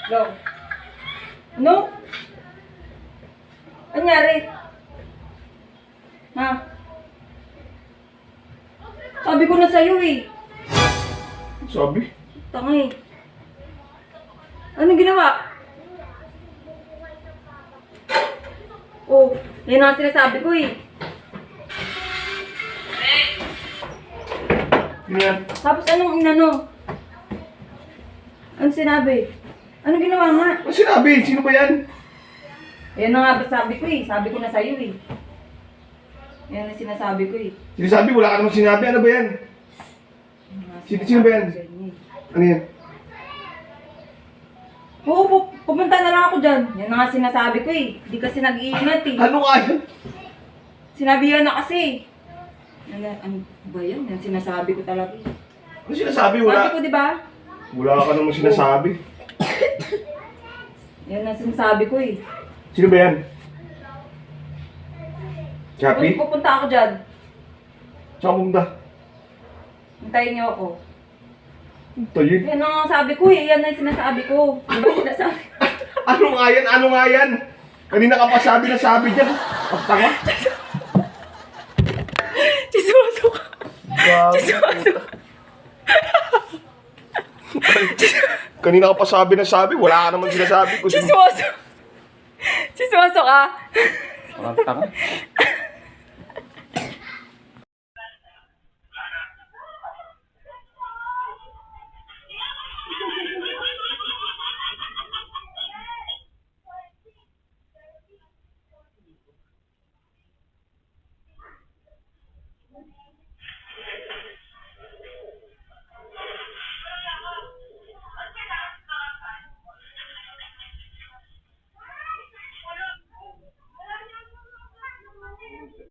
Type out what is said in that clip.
Go. No? Anyari? Ha? Sabi ko na sa'yo eh. Sabi? Tangay. Anong ginawa? Oh, yan ang sinasabi ko eh. Ano yan? Tapos anong inano? Anong sinabi? Anong ginawa nga? Ano sinabi? Sino ba yan? Yan na nga ba sabi ko eh. Sabi ko na sa'yo eh. Yan ang sinasabi ko eh. Sinasabi? Wala ka namang sinabi. Ano ba yan? Sino ba yan? Ano yan? Oo, pupunta na lang ako dyan. Yan na nga sinasabi ko eh. Hindi kasi nag-iingat eh. Ano nga yan? Sinabi yan na kasi. Ano ba yan? Yan sinasabi ko talaga eh. Ano sinasabi? Sabi Wala. ko diba? Wala ka namang sinasabi. Yan ang sinasabi ko eh. Sino ba yan? Chappy? Pupunta ako dyan. Saan pumunta? Hintayin niyo ako. Tayin. Yan ang sabi ko eh. Yan ang sinasabi ko. Diba sinasabi? Ano nga yan? Ano nga yan? Kanina ka pa sabi na sabi dyan. Pagtanga. Chismoso ka. Chismoso. Kanina ka pa sabi na sabi. Wala ka naman sinasabi. Chismoso. Chismoso ka. Parang tanga.